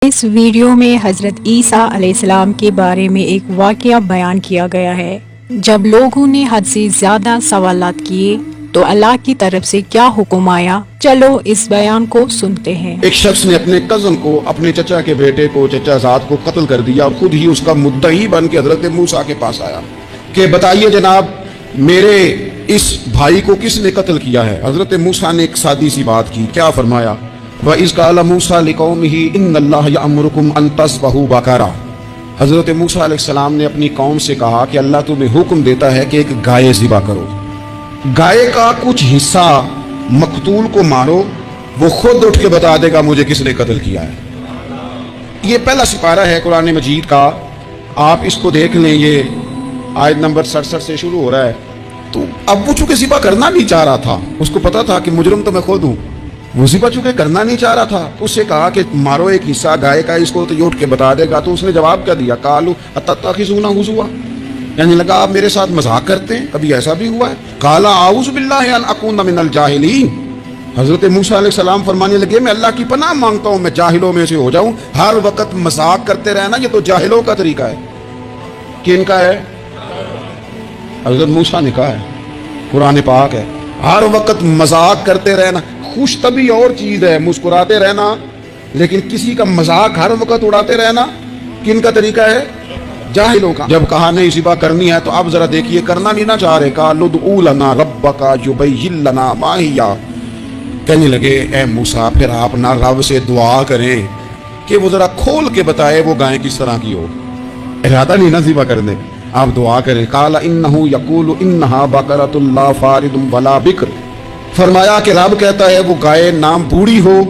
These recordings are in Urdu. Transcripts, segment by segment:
اس ویڈیو میں حضرت عیسیٰ علیہ السلام کے بارے میں ایک واقعہ بیان کیا گیا ہے۔ جب لوگوں نے حد سے زیادہ سوالات کیے تو اللہ کی طرف سے کیا حکم آیا، چلو اس بیان کو سنتے ہیں۔ ایک شخص نے اپنے کزن کو، اپنے چچا کے بیٹے کو، چچا زاد کو قتل کر دیا اور خود ہی اس کا مدعی بن کے حضرت موسیٰ کے پاس آیا کہ بتائیے جناب میرے اس بھائی کو کس نے قتل کیا ہے؟ حضرت موسیٰ نے ایک سادی سی بات کی، کیا فرمایا؟ وَإِذْ قَالَ مُوسَىٰ لِقَوْمِهِ إِنَّ اللَّهَ يَأْمُرُكُمْ أَن تَذْبَحُوا بَقَرَةً۔ حضرت موسیٰ علیہ السلام نے اپنی قوم سے کہا کہ اللہ تمہیں حکم دیتا ہے کہ ایک گائے ذبح کرو، گائے کا کچھ حصہ مقتول کو مارو، وہ خود اٹھ کے بتا دے گا مجھے کس نے قتل کیا ہے۔ یہ پہلا سپارہ ہے قرآن مجید کا، آپ اس کو دیکھ لیں، یہ آیت نمبر 67 سے شروع ہو رہا ہے۔ تو اب وہ چونکہ ذبح کرنا نہیں چاہ رہا تھا، اس کو پتا تھا کہ مجرم تو میں خود ہوں، وہ ذبح چونکہ کرنا نہیں چاہ رہا تھا، اس سے کہا کہ مارو ایک حصہ گائے کا، اس کو تو یہ اٹھ کے بتا دے گا۔ تو اس نے جواب کیا دیا؟ قالوا اتتخذون ہزوا، یعنی لگا آپ میرے ساتھ مذاق کرتے ہیں، کبھی ایسا بھی ہوا ہے؟ قال اعوذ باللہ ان اکون من الجاہلین۔ حضرت موسیٰ علیہ السلام فرمانے لگے میں اللہ کی پناہ مانگتا ہوں میں جاہلوں میں سے ہو جاؤں۔ ہر وقت مذاق کرتے رہنا یہ تو جاہلوں کا طریقہ ہے۔ کن کا ہے؟ حضرت موسیٰ نے کہا ہے، قرآن پاک ہے، ہر وقت مذاق کرتے رہنا۔ خوش طبی اور چیز ہے، مسکراتے رہنا، لیکن کسی کا مذاق ہر وقت اڑاتے رہنا کن کا طریقہ ہے؟ جاہلوں کا۔ جب کہا نہیں ذبح کرنی ہے تو اب ذرا دیکھیے کرنا نہیں نہ چاہ رہے، قالوا ادع لنا ربک یبین لنا ما ہی، کہنے لگے اے موسیٰ پھر آپ نہ رب سے دعا کریں کہ وہ ذرا کھول کے بتائے وہ گائے کس طرح کی ہو، ارادہ نہیں نہ ذبح کرنے، آپ دعا کریں۔ قال انہ یقول انہا بقرۃ لا فارض ولا بکر، فرمایا کہ رب کہتا ہے وہ گائے نہ بوڑھی ہو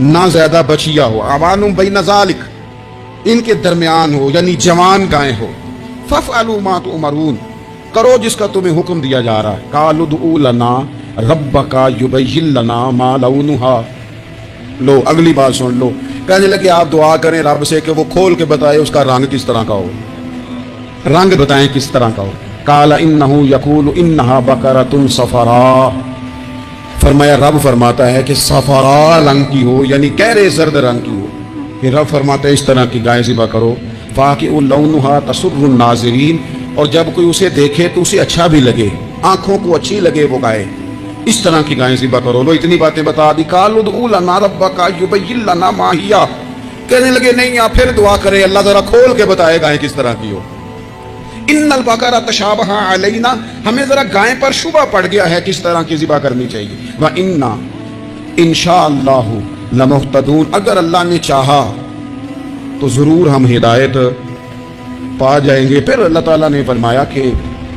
نہ زیادہ بچیا ہو، اوان بین ذالک، ان کے درمیان ہو، یعنی جوان گائے ہو۔ فافعلوا ما تؤمرون، کرو جس کا تمہیں حکم دیا جا رہا ہے۔ قالوا ادع لنا ربک یبین لنا ما لونھا، لو اگلی بات سن لو، کہنے لگے آپ دعا کریں رب سے کہ وہ کھول کے بتائے اس کا رنگ کس طرح کا ہو، رنگ بتائیں کس طرح کا ہو۔ قال انہ یقول انہا بقرۃ صفراء، فرمایا رب فرماتا ہے کہ صفراء رنگ کی ہو، یعنی گہرے زرد رنگ کی ہو۔ پھر رب فرماتا ہے اس طرح کی گائے ذبح کرو، فاقع لونھا تسر الناظرین، اور جب کوئی اسے دیکھے تو اسے اچھا بھی لگے، آنکھوں کو اچھی لگے وہ گائے، اس طرح کی گائے ذبح کرو۔ لو اتنی باتیں بتا دی۔ قالوا ادع لنا ربک یبین لنا ما ہی، کہنے لگے نہیں آپ پھر دعا کریں اللہ ذرا کھول کے بتائے گائے کس طرح کی ہو۔ ان البقرہ تشابہ علینا، ہمیں ذرا گائے پر شبہ پڑ گیا ہے کس طرح کی ذبح کرنی چاہیے۔ وَإِنَّا إِنشَاءَ اللَّهُ لَمُهْتَدُونَ، اگر اللہ نے چاہا تو ضرور ہم ہدایت پا جائیں گے۔ پھر اللہ تعالیٰ نے فرمایا کہ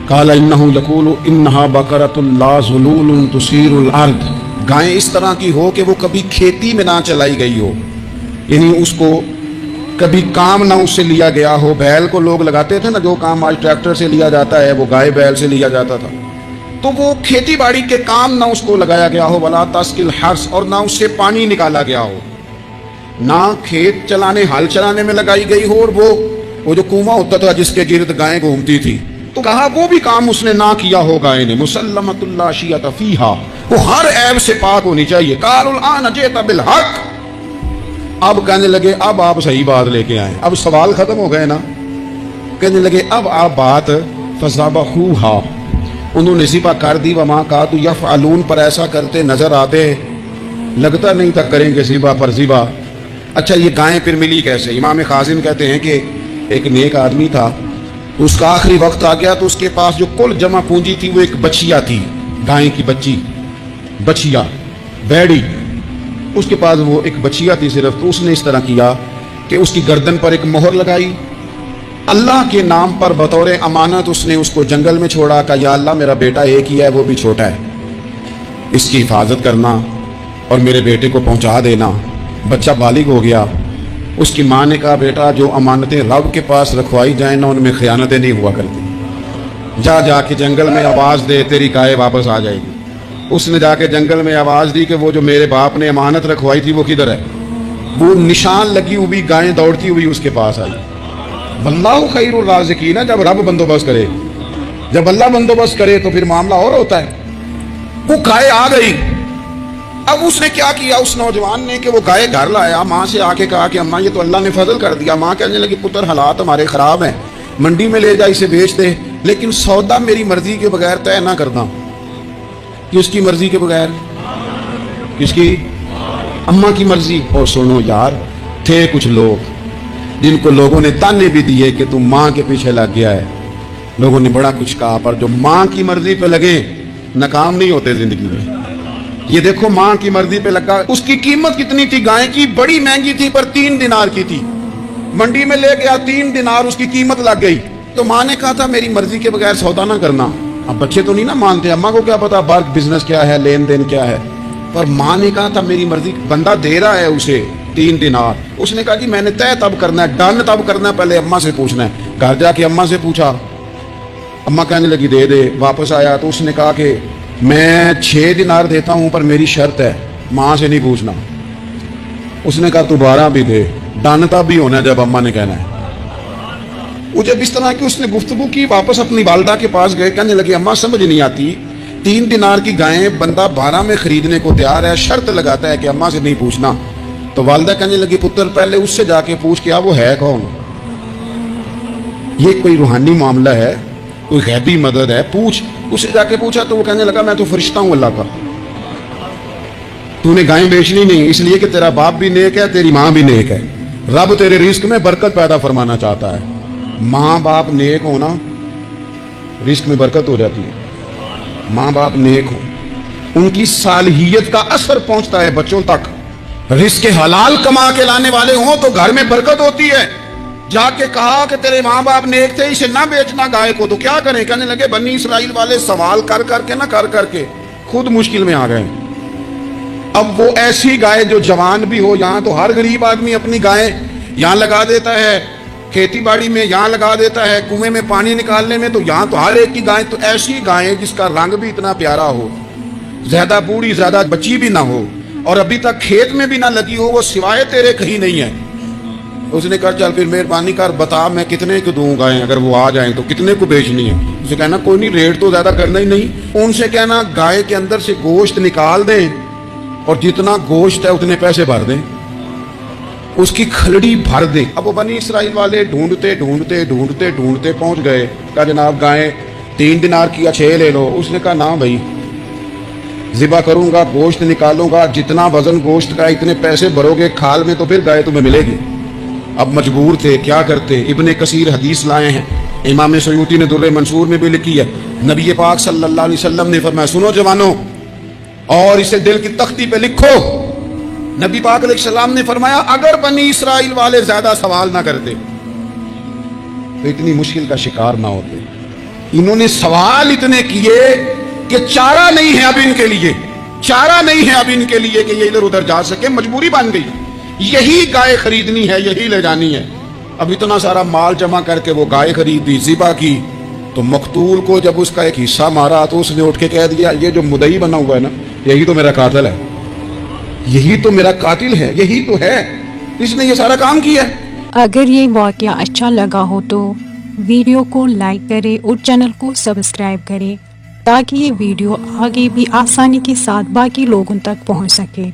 قَالَ إِنَّهُ يَقُولُ إِنَّهَا بَقَرَةٌ لَا ذُلُولٌ تُثِيرُ الْأَرْضَ، گائیں اس طرح کی ہو کہ وہ کبھی کھیتی میں نہ چلائی گئی ہو، یعنی اس کو کبھی کام نہ اس سے لیا گیا ہو۔ بیل کو لوگ لگاتے تھے نا، جو کام آج ٹریکٹر سے لیا جاتا ہے وہ گائے بیل سے لیا جاتا تھا، تو وہ کھیتی باڑی کے کام نہ اس کو لگایا گیا ہو۔ ولا تسقی الحرث، اور نہ اس سے پانی نکالا گیا ہو، نہ کھیت چلانے ہل چلانے میں لگائی گئی ہو، اور وہ جو کنواں ہوتا تھا جس کے گرد گائیں گھومتی تھی، تو کہا وہ بھی کام اس نے نہ کیا ہو گائے نے۔ مسلمۃ لا شیۃ فیہا، وہ ہر عیب سے پاک ہونی چاہیے۔ قالوا الآن جئت بالحق، اب کہنے لگے اب آپ صحیح بات لے کے آئیں، اب سوال ختم ہو گئے نا، کہنے لگے اب آپ بات فذبحوہا، انہوں نے ذبح کر دی۔ وما کانوا یفعلون، پر ایسا کرتے نظر آتے، لگتا نہیں تھا کریں گے ذبح پر ذبح۔ اچھا یہ گائیں پھر ملی کیسے؟ امام خازن کہتے ہیں کہ ایک نیک آدمی تھا، اس کا آخری وقت آ گیا تو اس کے پاس جو کل جمع پونجی تھی وہ ایک بچیا تھی، گائیں کی بچی، بچیا بیڑی، اس کے پاس وہ ایک بچیا تھی صرف۔ تو اس نے اس طرح کیا کہ اس کی گردن پر ایک مہر لگائی، اللہ کے نام پر بطور امانت اس نے اس کو جنگل میں چھوڑا، کہا یا اللہ میرا بیٹا ایک ہی ہے وہ بھی چھوٹا ہے، اس کی حفاظت کرنا اور میرے بیٹے کو پہنچا دینا۔ بچہ بالغ ہو گیا، اس کی ماں نے کہا بیٹا جو امانتیں رب کے پاس رکھوائی جائیں نا ان میں خیانتیں نہیں ہوا کرتی، جا کے جنگل میں آواز دے تیری گائے واپس آ جائے گی۔ اس نے جا کے جنگل میں آواز دی کہ وہ جو میرے باپ نے امانت رکھوائی تھی وہ کدھر ہے؟ وہ نشان لگی ہوئی گائیں دوڑتی ہوئی اس کے پاس آئی۔ واللہ خیر الرازقین، جب رب بندوبست کرے، جب اللہ بندوبست کرے تو پھر معاملہ اور ہوتا ہے۔ وہ گائے آ گئی، اب اس نے کیا کیا اس نوجوان نے کہ وہ گائے گھر لایا, ماں سے آ کے کہا کہ اماں یہ تو اللہ نے فضل کر دیا. ماں کہنے لگی پتر حالات ہمارے خراب ہیں, منڈی میں لے جا اسے بیچ دے, لیکن سودا میری مرضی کے بغیر طے نہ کرنا. کس کی مرضی کے بغیر؟ کس کی؟ اماں کی مرضی. اور سنو یار, تھے کچھ لوگ جن کو لوگوں نے تانے بھی دیے کہ تم ماں کے پیچھے لگ گیا ہے, لوگوں نے بڑا کچھ کہا, پر جو ماں کی مرضی پہ لگے ناکام نہیں ہوتے زندگی میں. یہ دیکھو ماں کی مرضی پہ لگا. اس کی قیمت کتنی تھی گائے کی؟ بڑی مہنگی تھی, پر 3 دینار کی تھی. منڈی میں لے گیا, 3 دینار اس کی قیمت لگ گئی. تو ماں نے کہا تھا میری مرضی کے بغیر سودا نہ کرنا. اب بچے تو نہیں نا مانتے, اماں کو کیا پتا بار بزنس کیا ہے, لین دین کیا ہے, پر ماں نے کہا تھا میری مرضی. بندہ دے رہا ہے اسے 3 دینار, اس نے کہا جی میں نے طے تب کرنا ہے, ڈن تب کرنا ہے, پہلے اماں سے پوچھنا ہے. گھر جا کے اماں سے پوچھا, اماں کہنے لگی دے دے. واپس آیا تو اس نے کہا کہ میں 6 دینار دیتا ہوں پر میری شرط ہے, ماں سے نہیں پوچھنا. اس نے کہا تو 12 بھی دے, ڈن تب بھی ہونا ہے جب اماں نے کہنا ہے. وہ جب اس طرح کی اس نے گفتگو کی, واپس اپنی والدہ کے پاس گئے, کہنے لگے اماں سمجھ نہیں آتی, 3 دینار کی گائیں بندہ 12 میں خریدنے کو تیار ہے, شرط لگاتا ہے کہ اماں سے نہیں پوچھنا. تو والدہ کہنے لگی پتر پہلے اس سے جا کے پوچھ کیا وہ ہے کون, یہ کوئی روحانی معاملہ ہے, کوئی غیبی مدد ہے, پوچھ. اسے جا کے پوچھا تو وہ کہنے لگا میں تو فرشتہ ہوں اللہ کا, تو نے گائیں بیچنی نہیں اس لیے کہ تیرا باپ بھی نیک ہے, تیری ماں بھی نیک ہے, رب تیرے رزق میں برکت پیدا فرمانا چاہتا ہے. ماں باپ نیک ہونا رزق میں برکت ہو جاتی ہے. ماں باپ نیک ہو, ان کی صالحیت کا اثر پہنچتا ہے بچوں تک. رزق حلال کما کے لانے والے ہوں تو گھر میں برکت ہوتی ہے. جا کے کہا کہ تیرے ماں باپ نیک تھے, اسے نہ بیچنا گائے کو, تو کیا کریں؟ کہنے لگے بنی اسرائیل والے سوال کر کر کے خود مشکل میں آ گئے. اب وہ ایسی گائے جو جوان بھی ہو, یہاں تو ہر غریب آدمی اپنی گائے یہاں لگا دیتا ہے, کھیتی باڑی میں یہاں لگا دیتا ہے, کنویں میں پانی نکالنے میں, تو یہاں تو ہر ایک کی گائے. تو ایسی گائے جس کا رنگ بھی اتنا پیارا ہو, زیادہ بوڑھی زیادہ بچی بھی نہ ہو, اور ابھی تک کھیت میں بھی نہ لگی ہو, وہ سوائے تیرے کہیں نہیں ہے. اس نے کہا چل پھر مہربانی کر بتا میں کتنے کو دوں گائیں, اگر وہ آ جائیں تو کتنے کو بیچنی ہے. اسے کہنا کوئی نہیں, ریٹ تو زیادہ کرنا ہی نہیں. ان سے کہنا گائے کے اندر سے گوشت نکال دیں اور جتنا گوشت ہے اتنے پیسے بھر دیں, اس کی کھلڑی بھر دیں. اب وہ بنی اسرائیل والے ڈھونڈتے پہنچ گئے. کہا جناب گائیں 3 دینار کی 6 لے لو. اس نے کہا نہ بھائی, ذبح کروں گا, گوشت نکالوں گا, جتنا وزن گوشت کا اتنے پیسے بھرو گے کھال میں تو پھر گائے تمہیں ملے گی. اب مجبور تھے, کیا کرتے؟ ابن کثیر حدیث لائے ہیں, امام سیوطی نے در منصور میں بھی لکھی ہے. نبی پاک صلی اللہ علیہ وسلم نے فرمایا سنو جوانوں, اور اسے دل کی تختی پہ لکھو. نبی پاک علیہ السلام نے فرمایا اگر بنی اسرائیل والے زیادہ سوال نہ کرتے تو اتنی مشکل کا شکار نہ ہوتے. انہوں نے سوال اتنے کیے کہ چارہ نہیں ہے اب ان کے لیے, کہ یہ ادھر ادھر جا سکے, مجبوری بن گئی. یہی گائے خریدنی ہے, یہی لے جانی ہے. اب اتنا سارا مال جمع کر کے وہ گائے خریدی, ذبح کی, تو مقتول کو جب اس کا ایک حصہ مارا تو اس نے اٹھ کے کہہ دیا یہ جو مدعی بنا ہوا ہے نا, یہی تو میرا قاتل ہے, یہی تو میرا قاتل ہے, یہی تو ہے, اس نے یہ سارا کام کیا. اگر یہ واقعہ اچھا لگا ہو تو ویڈیو کو لائک کرے اور چینل کو سبسکرائب کرے تاکہ یہ ویڈیو آگے بھی آسانی کے ساتھ باقی لوگوں تک پہنچ سکے.